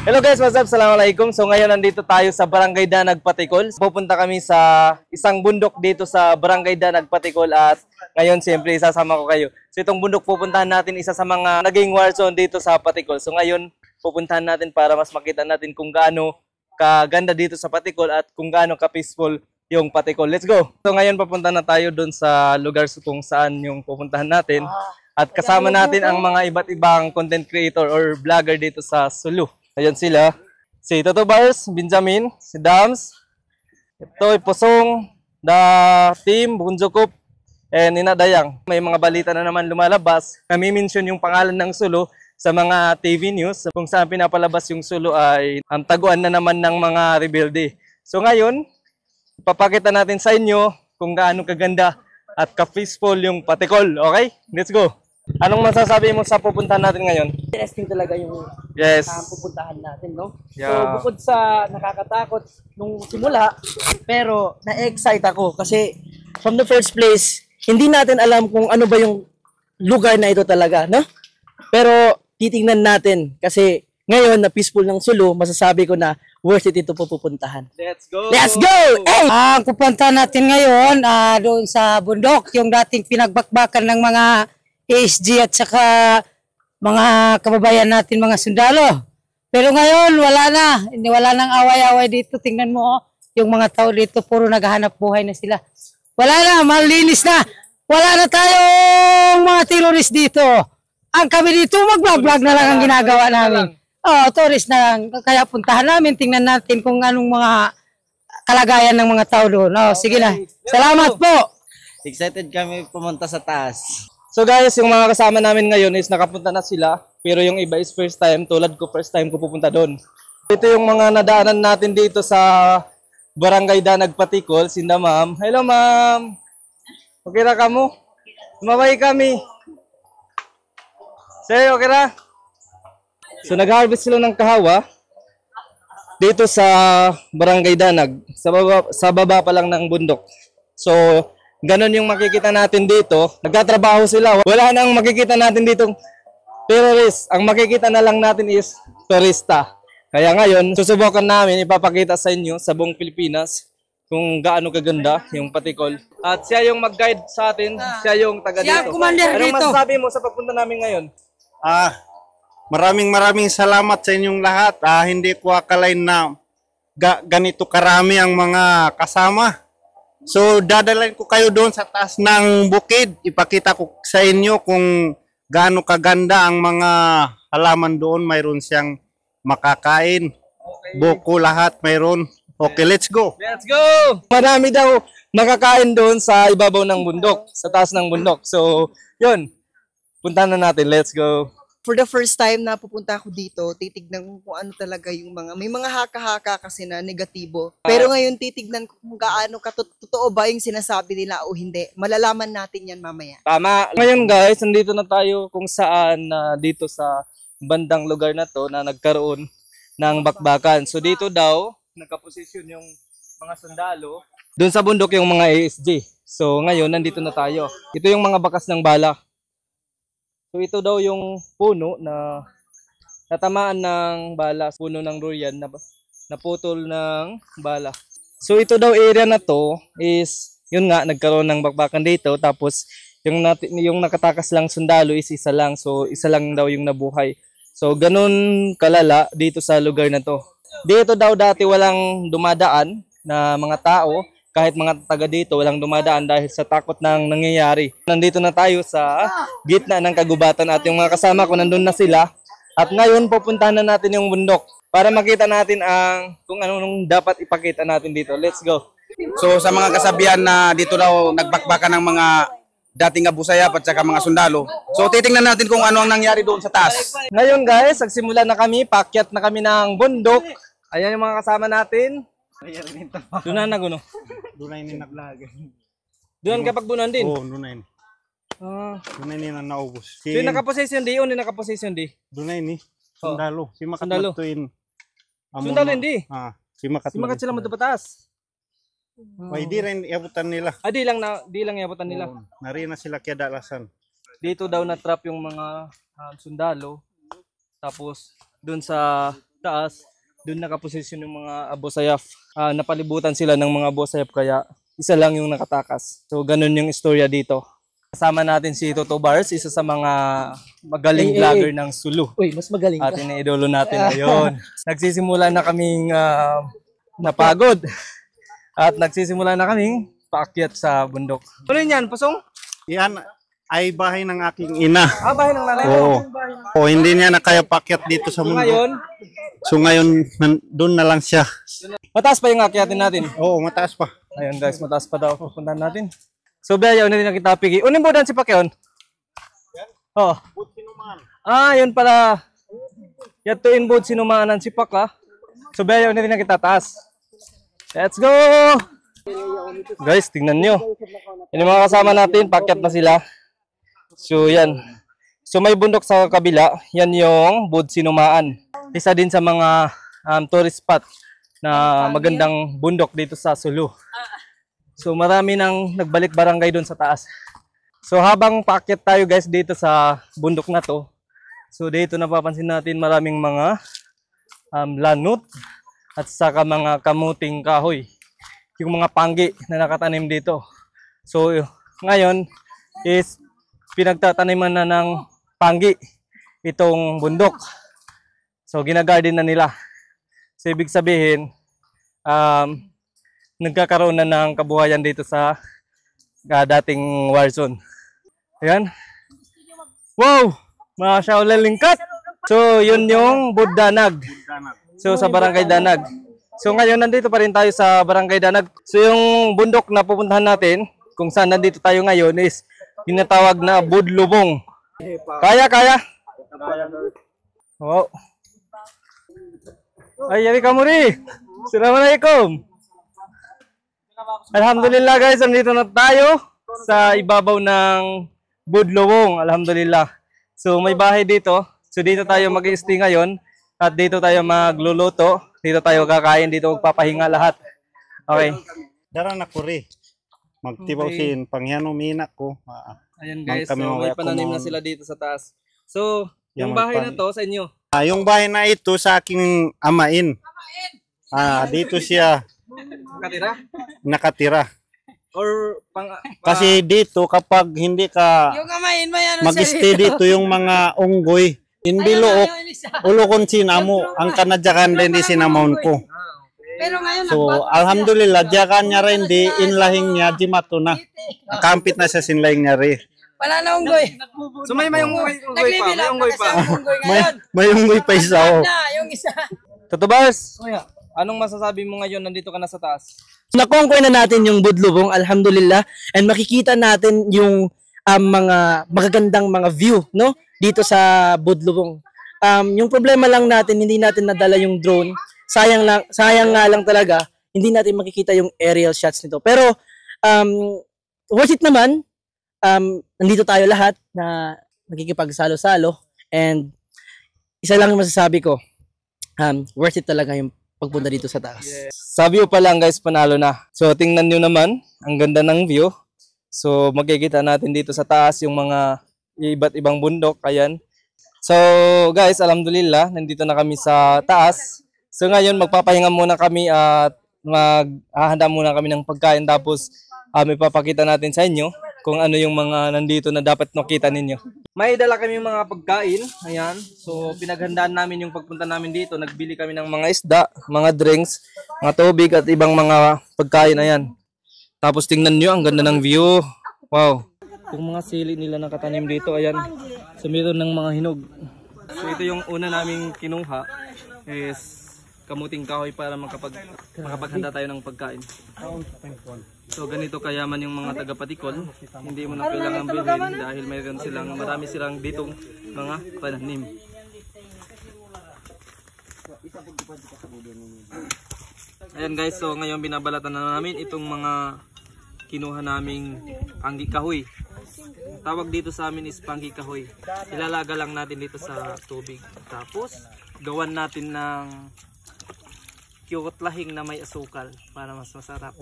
Hello guys, what's up? Assalamualaikum. So ngayon nandito tayo sa Barangay Danag, Patikol. Pupunta kami sa isang bundok dito sa Barangay Danag, Patikol at ngayon siyempre isasama ko kayo. So itong bundok pupuntahan natin isa sa mga naging war zone dito sa Patikol. So ngayon pupuntahan natin para mas makita natin kung gaano kaganda dito sa Patikol at kung gaano ka-peaceful yung Patikol. Let's go! So ngayon papunta na tayo doon sa lugar kung saan yung pupuntahan natin. At kasama natin ang mga iba't ibang content creator or vlogger dito sa Sulu. Ayan sila. Si Toto Bars, Benjamin, si Dams, ito Pusong, The Team, Bunjukup, and Nina Dayang. May mga balita na naman lumalabas. Nami-mention yung pangalan ng Sulu sa mga TV news. Kung saan pinapalabas yung Sulu ay ang taguan na naman ng mga rebelde. So ngayon, ipapakita natin sa inyo kung gaano kaganda at ka-peaceful yung Patikol. Okay? Let's go! Anong masasabi mo sa pupuntahan natin ngayon? Interesting talaga yung pupuntahan natin, no? Yeah. So, bukod sa nakakatakot nung simula, pero na-excite ako kasi from the first place, hindi natin alam kung ano ba yung lugar na ito talaga, no? Pero titingnan natin kasi ngayon na peaceful ng Sulu, masasabi ko na worth it ito pupuntahan. Let's go! Let's go! Hey! Ang pupunta natin ngayon doon sa bundok, yung dating pinagbakbakan ng mga ASG at saka mga kababayan natin, mga sundalo. Pero ngayon, wala nang away-away dito. Tingnan mo, yung mga tao dito, puro naghahanap buhay na sila. Wala na, malinis na. Wala na tayong mga terrorist dito. Ang kami dito, mag-vlog na lang ang ginagawa namin. Oh, tourist na lang. Kaya puntahan namin, tingnan natin kung anong mga kalagayan ng mga tao doon. Oh, sige na. Salamat po. Excited kami pumunta sa taas. So guys, yung mga kasama namin ngayon is nakapunta na sila. Pero yung iba is first time. Tulad ko, first time ko pupunta doon. Ito yung mga nadaanan natin dito sa Barangay Danag, Patikol. Sinda ma'am. Hello ma'am. Okay na ka mo? Mabay kami. Say, okay na? So nag-harvest sila ng kahawa dito sa Barangay Danag. Sa baba pa lang ng bundok. So ganon yung makikita natin dito. Nagtatrabaho sila. Wala nang makikita natin dito terrorist. Ang makikita na lang natin is turista. Kaya ngayon, susubukan namin ipapakita sa inyo sa buong Pilipinas kung gaano kaganda yung Patikol. At siya yung mag-guide sa atin. Siya yung taga dito. Siya ang commander Anong dito. masasabi mo sa pagpunta namin ngayon? Maraming salamat sa inyong lahat. Hindi ko akalain na ganito karami ang mga kasama. So dadalhin ko kayo doon sa taas ng bukid. Ipakita ko sa inyo kung gaano kaganda ang mga halaman doon. Mayroon siyang makakain. Buko lahat mayroon. Okay, let's go. Let's go! Marami daw nakakain doon sa ibabaw ng bundok, sa taas ng bundok. So, yun. Punta na natin. Let's go. For the first time na pupunta ako dito, titignan ko kung ano talaga yung may mga haka-haka kasi na negatibo. Pero ngayon titignan ko kung gaano totoo ba yung sinasabi nila o hindi. Malalaman natin yan mamaya. Tama. Ngayon guys, nandito na tayo kung saan dito sa bandang lugar na to na nagkaroon ng bakbakan. So dito daw, nagkaposisyon yung mga sundalo. Doon sa bundok yung mga ASG. So ngayon, nandito na tayo. Ito yung mga bakas ng bala. So ito daw yung puno na natamaan ng bala, puno ng Royan na naputol ng bala. So ito daw area na to is, yun nga, nagkaroon ng bakbakan dito. Tapos yung nakatakas lang sundalo is isa lang. So isa lang daw yung nabuhay. So ganun kalala dito sa lugar na to. Dito daw dati walang dumadaan na mga tao. Kahit mga taga dito, walang dumadaan dahil sa takot ng nangyayari. Nandito na tayo sa gitna ng kagubatan at yung mga kasama ko nandun na sila. At ngayon, pupuntahan na natin yung bundok para makita natin kung anong dapat ipakita natin dito. Let's go! So sa mga kasabihan na dito daw nagbakbakan ng mga dating abusaya at saka mga sundalo. So titingnan natin kung ano ang nangyari doon sa taas. Ngayon guys, nagsimula na kami, paakyat na kami ng bundok. Ayan yung mga kasama natin. Doon na guno. Doon na yun nag-vlog. Doon kapag bunan din. Oo, doon na yun. Doon na yun na naubos. So yung nakaposisyon di, yung nakaposisyon di. Doon na yun eh. Sundalo. Si Sundalo. Makatmatuin. Sundalo hindi. Si Makat. Si Makat sila matapatas. Di rin iabutan nila. Di lang iabutan nila. Nari na sila kaya dalasan. Dito daw na-trap yung mga sundalo. Tapos doon sa taas, doon nakaposisyon yung mga Abu Sayyaf. Napalibutan sila ng mga Abu Sayyaf kaya isa lang yung nakatakas. So ganun yung istorya dito. Kasama natin si Toto Bars, isa sa mga magaling vlogger ng Sulu. Uy, mas magaling ka. Atin na idolo natin ngayon. Nagsisimula na kaming napagod. At nagsisimula na kaming paakyat sa bundok. Ano yan, Pasong? Yan ay bahay ng aking ina. Bahay ng nanay. Oo. Hindi niya na kaya pakyat dito sa mundo. So ngayon, doon na lang siya. Mataas pa yung akyatin natin. Oo, mataas pa. Ayun guys, mataas pa daw. Pupuntahan natin. So, Bea, na rin nakita pigi. Unin mo dan si Pakyon? Oh. Yun pala. Yatuin bod sinumaanan si Pak, ha? So, Bea, na rin nakita taas. Let's go! Guys, tingnan nyo. Yan yung mga kasama natin, pakyat na sila. So, yan. So, may bundok sa kabila. Yan yung bod sinumaan. Isa din sa mga tourist spot na magandang bundok dito sa Sulu. So marami nang nagbalik barangay doon sa taas. So habang paakyat tayo guys dito sa bundok na to. So dito napapansin natin maraming mga lanot at saka mga kamuting kahoy. Yung mga panggi na nakatanim dito. So ngayon is pinagtataniman na ng panggi itong bundok. So ginagarden na nila. So ibig sabihin nagkakaroon na ng kabuhayan dito sa dating war zone. Ayan. Wow! Masyaulay lingkat! So, yun yung Buddanag. So, sa Barangay Danag. So, ngayon nandito pa rin tayo sa Barangay Danag. So, yung bundok na pupuntahan natin, kung saan nandito tayo ngayon is tinatawag na Budlubong. Kaya? Wow. Ay, yari ka muri! Assalamualaikum! Alhamdulillah guys, nandito na tayo sa ibabaw ng Budlubong. Alhamdulillah. So may bahay dito. So dito tayo mag-i-stay ngayon at dito tayo magluluto. Dito tayo kakain, dito magpapahinga lahat. Okay. Dara na kuri. Magtibaw sin pangyan uminak ko. Ayan guys, so may pananim na sila dito sa taas. So yung bahay na to sa inyo. Yung bahay na ito sa aking amain. Dito siya nakatira. Or Kasi dito kapag hindi ka mag-stay dito yung mga unggoy, inbilook, ulukon sinamo, ang kanadyakan din di sinamon ko. So, alhamdulillah, diyakan niya rin di inlahing niya, di matuna. Kampit na siya sinlahing niya rin. Wala na unggoy. So may unggoy pa. May unggoy pa isa. Yung isa. Toto Bars, anong masasabi mo ngayon nandito ka na sa taas? Nakonquer na natin yung Budlubong, alhamdulillah, and makikita natin yung mga magagandang mga view, no? Dito sa Budlubong. Yung problema lang natin, hindi natin nadala yung drone. Sayang nga lang talaga, hindi natin makikita yung aerial shots nito. Pero worth it naman. Nandito tayo lahat na nakikipagsalo-salo, and isa lang yung masasabi ko, worth it talaga yung pagpunta dito sa taas. Yes. Sa view pa lang guys, panalo na. So tingnan nyo naman, ang ganda ng view. So makikita natin dito sa taas yung mga iba't ibang bundok. Ayan. So guys, alhamdulillah, nandito na kami sa taas. So ngayon magpapahinga muna kami at maghahanda muna kami ng pagkain. Tapos ipapakita natin sa inyo kung ano yung mga nandito na dapat nakita ninyo. May dala kami mga pagkain. Ayan. So pinaghandaan namin yung pagpunta namin dito. Nagbili kami ng mga isda, mga drinks, mga tubig at ibang mga pagkain. Ayan. Tapos tingnan nyo, ang ganda ng view. Wow. Yung mga sili nila nakatanim dito. Ayan. So meron ng mga hinog. So ito yung una naming kinuha is kamuting kahoy para makapaghanda tayo ng pagkain. So ganito kayaman yung mga taga-Patikon. Hindi mo na kailangan bilhin dahil marami silang ditong mga pananim. Ayan guys, so ngayon binabalatan na namin itong mga kinuha naming panggi kahoy. Tawag dito sa amin is panggi kahoy. Ilalaga lang natin dito sa tubig. Tapos gawan natin ng cute lahing na may asukal para mas masarap.